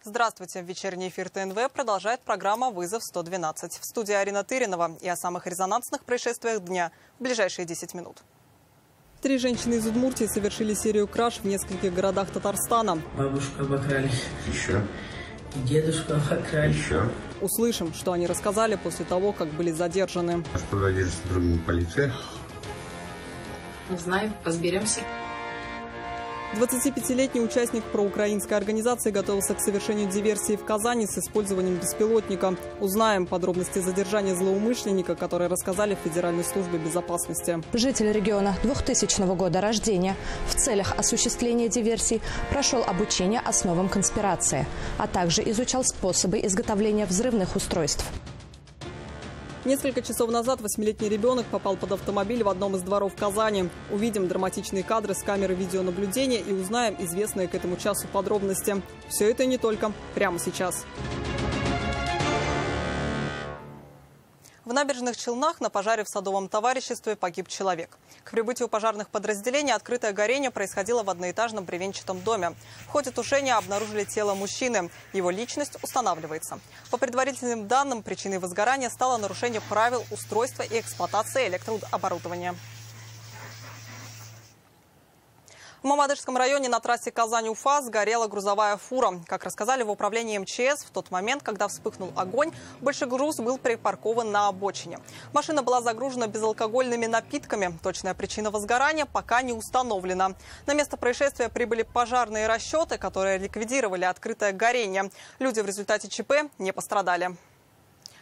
Здравствуйте. Вечерний эфир ТНВ продолжает программа «Вызов 112». В студии Арина Тыринова и о самых резонансных происшествиях дня в ближайшие 10 минут. 3 женщины из Удмуртии совершили серию краж в нескольких городах Татарстана. Бабушку обокрали. Еще. Дедушку обокрали. Еще. Услышим, что они рассказали после того, как были задержаны. А что задержит сотрудник полиции? Не знаю, разберемся. 25-летний участник проукраинской организации готовился к совершению диверсии в Казани с использованием беспилотника. Узнаем подробности задержания злоумышленника, которые рассказали в Федеральной службе безопасности. Житель региона 2000 года рождения в целях осуществления диверсий прошел обучение основам конспирации, а также изучал способы изготовления взрывных устройств. Несколько часов назад 8-летний ребенок попал под автомобиль в одном из дворов Казани. Увидим драматичные кадры с камеры видеонаблюдения и узнаем известные к этому часу подробности. Все это и не только. Прямо сейчас. В Набережных Челнах на пожаре в садовом товариществе погиб человек. К прибытию пожарных подразделений открытое горение происходило в одноэтажном бревенчатом доме. В ходе тушения обнаружили тело мужчины. Его личность устанавливается. По предварительным данным, причиной возгорания стало нарушение правил устройства и эксплуатации электрооборудования. В Мамадышском районе на трассе Казань-Уфа сгорела грузовая фура. Как рассказали в управлении МЧС, в тот момент, когда вспыхнул огонь, большой груз был припаркован на обочине. Машина была загружена безалкогольными напитками. Точная причина возгорания пока не установлена. На место происшествия прибыли пожарные расчеты, которые ликвидировали открытое горение. Люди в результате ЧП не пострадали.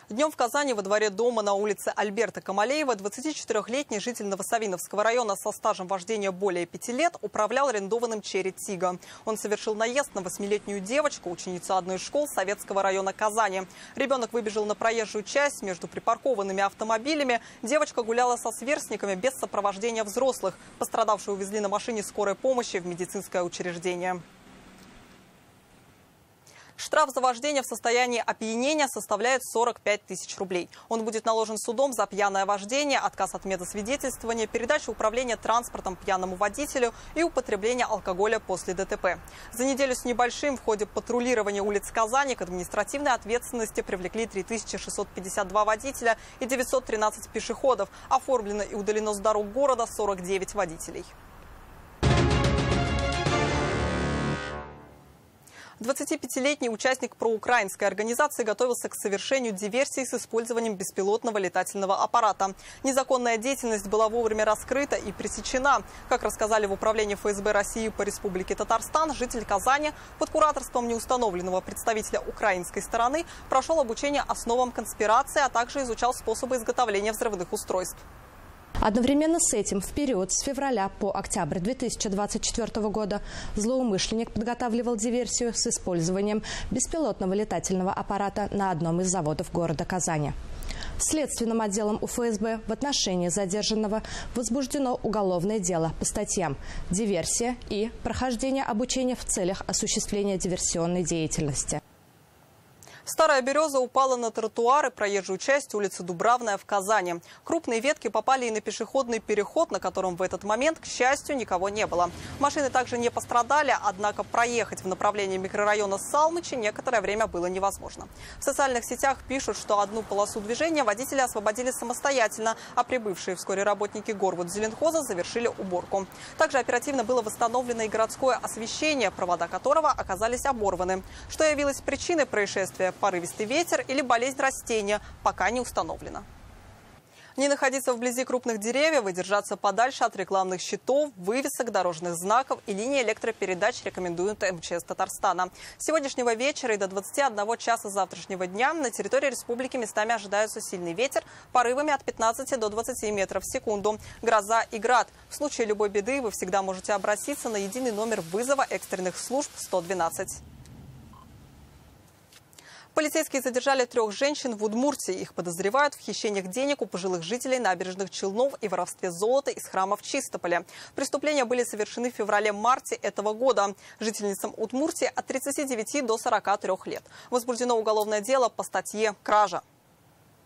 Днем в Казани во дворе дома на улице Альберта Камалеева 24-летний житель Новосавиновского района со стажем вождения более 5 лет управлял арендованным Черри Тиго. Он совершил наезд на 8-летнюю девочку, ученицу одной из школ Советского района Казани. Ребенок выбежал на проезжую часть между припаркованными автомобилями. Девочка гуляла со сверстниками без сопровождения взрослых. Пострадавшую увезли на машине скорой помощи в медицинское учреждение. Штраф за вождение в состоянии опьянения составляет 45 тысяч рублей. Он будет наложен судом за пьяное вождение, отказ от медосвидетельствования, передачу управления транспортом пьяному водителю и употребление алкоголя после ДТП. За неделю с небольшим в ходе патрулирования улиц Казани к административной ответственности привлекли 3652 водителя и 913 пешеходов. Оформлено и удалено с дорог города 49 водителей. 25-летний участник проукраинской организации готовился к совершению диверсии с использованием беспилотного летательного аппарата. Незаконная деятельность была вовремя раскрыта и пресечена. Как рассказали в управлении ФСБ России по Республике Татарстан, житель Казани под кураторством неустановленного представителя украинской стороны прошел обучение основам конспирации, а также изучал способы изготовления взрывных устройств. Одновременно с этим в период с февраля по октябрь 2024 года злоумышленник подготавливал диверсию с использованием беспилотного летательного аппарата на одном из заводов города Казани. Следственным отделом УФСБ в отношении задержанного возбуждено уголовное дело по статьям «Диверсия» и «Прохождение обучения в целях осуществления диверсионной деятельности». Старая береза упала на тротуар и проезжую часть улицы Дубравная в Казани. Крупные ветки попали и на пешеходный переход, на котором в этот момент, к счастью, никого не было. Машины также не пострадали, однако проехать в направлении микрорайона Салмычи некоторое время было невозможно. В социальных сетях пишут, что одну полосу движения водители освободили самостоятельно, а прибывшие вскоре работники Горводзеленхоза завершили уборку. Также оперативно было восстановлено и городское освещение, провода которого оказались оборваны. Что явилось причиной происшествия? Порывистый ветер или болезнь растения пока не установлено. Не находиться вблизи крупных деревьев и держаться подальше от рекламных щитов, вывесок, дорожных знаков и линий электропередач рекомендуют МЧС Татарстана. С сегодняшнего вечера и до 21 часа завтрашнего дня на территории республики местами ожидаются сильный ветер, порывами от 15 до 20 метров в секунду, гроза и град. В случае любой беды вы всегда можете обратиться на единый номер вызова экстренных служб 112. Полицейские задержали 3 женщин в Удмуртии. Их подозревают в хищениях денег у пожилых жителей Набережных Челнов и воровстве золота из храма в Чистополе. Преступления были совершены в феврале-марте этого года. Жительницам Удмуртии от 39 до 43 лет. Возбуждено уголовное дело по статье «Кража».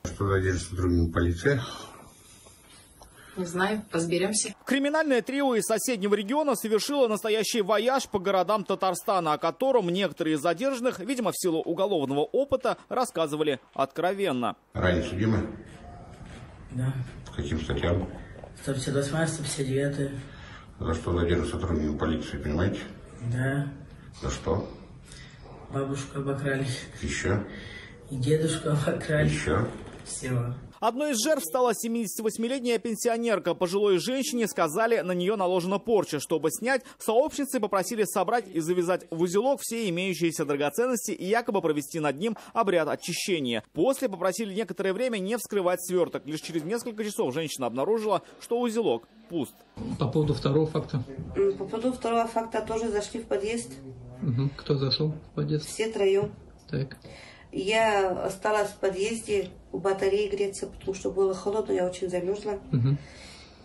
Что задержит сотрудник полиции? Не знаю, разберемся. К Криминальное трио из соседнего региона совершило настоящий вояж по городам Татарстана, о котором некоторые из задержанных, видимо, в силу уголовного опыта, рассказывали откровенно. Ранее судимы? Да. По каким статьям? 158, 159. За что задержан сотрудником полиции, понимаете? Да. За что? Бабушку обокрали. Еще? И дедушку обокрали. Еще? Все. Одной из жертв стала 78-летняя пенсионерка. Пожилой женщине сказали, на нее наложена порча. Чтобы снять, сообщницы попросили собрать и завязать в узелок все имеющиеся драгоценности и якобы провести над ним обряд очищения. После попросили некоторое время не вскрывать сверток. Лишь через несколько часов женщина обнаружила, что узелок пуст. По поводу второго факта? По поводу второго факта тоже зашли в подъезд. Угу. Кто зашел в подъезд? Все троем. Так. Я осталась в подъезде, у батареи греться, потому что было холодно, я очень замерзла. Угу.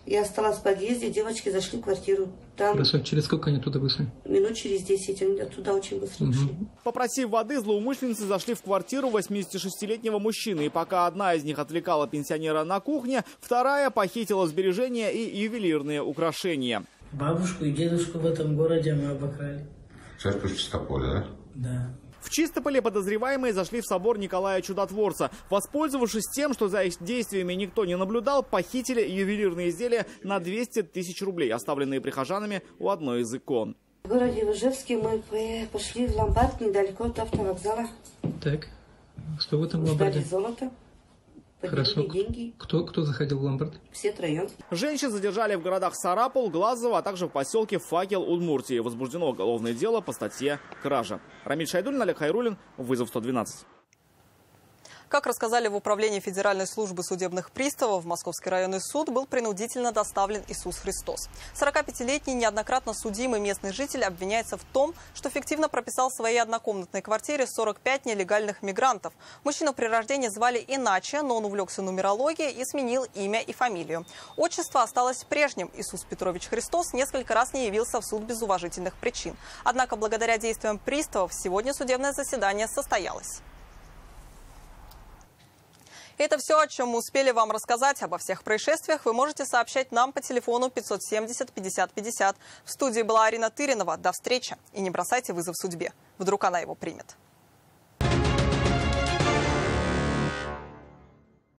Я осталась в подъезде, девочки зашли в квартиру. Там Хорошо, через сколько они туда вышли? минут через 10, они оттуда очень быстро ушли. Попросив воды, злоумышленницы зашли в квартиру 86-летнего мужчины. И пока одна из них отвлекала пенсионера на кухне, вторая похитила сбережения и ювелирные украшения. Бабушку и дедушку в этом городе мы обокрали. Церковь Чистополя, да? Да. В Чистополе подозреваемые зашли в собор Николая Чудотворца. Воспользовавшись тем, что за их действиями никто не наблюдал, похитили ювелирные изделия на 200 тысяч рублей, оставленные прихожанами у одной из икон. В городе Ижевске мы пошли в ломбард недалеко от автовокзала. Так. Что в этом Ждали ломбарде? золото, Хорошо. поделили деньги. Кто заходил в ломбард? Все троем. Женщин задержали в городах Сарапул, Глазово, а также в поселке Факел Удмуртии. Возбуждено уголовное дело по статье «Кража». Рамиль Шайдуллин, Олег Хайруллин, вызов 112. Как рассказали в Управлении Федеральной службы судебных приставов, в Московский районный суд был принудительно доставлен Иисус Христос. 45-летний неоднократно судимый местный житель обвиняется в том, что фиктивно прописал в своей однокомнатной квартире 45 нелегальных мигрантов. Мужчину при рождении звали иначе, но он увлекся нумерологией и сменил имя и фамилию. Отчество осталось прежним. Иисус Петрович Христос несколько раз не явился в суд без уважительных причин. Однако благодаря действиям приставов сегодня судебное заседание состоялось. Это все, о чем мы успели вам рассказать. Обо всех происшествиях вы можете сообщать нам по телефону 570 50 50. В студии была Арина Тыринова. До встречи. И не бросайте вызов судьбе. Вдруг она его примет.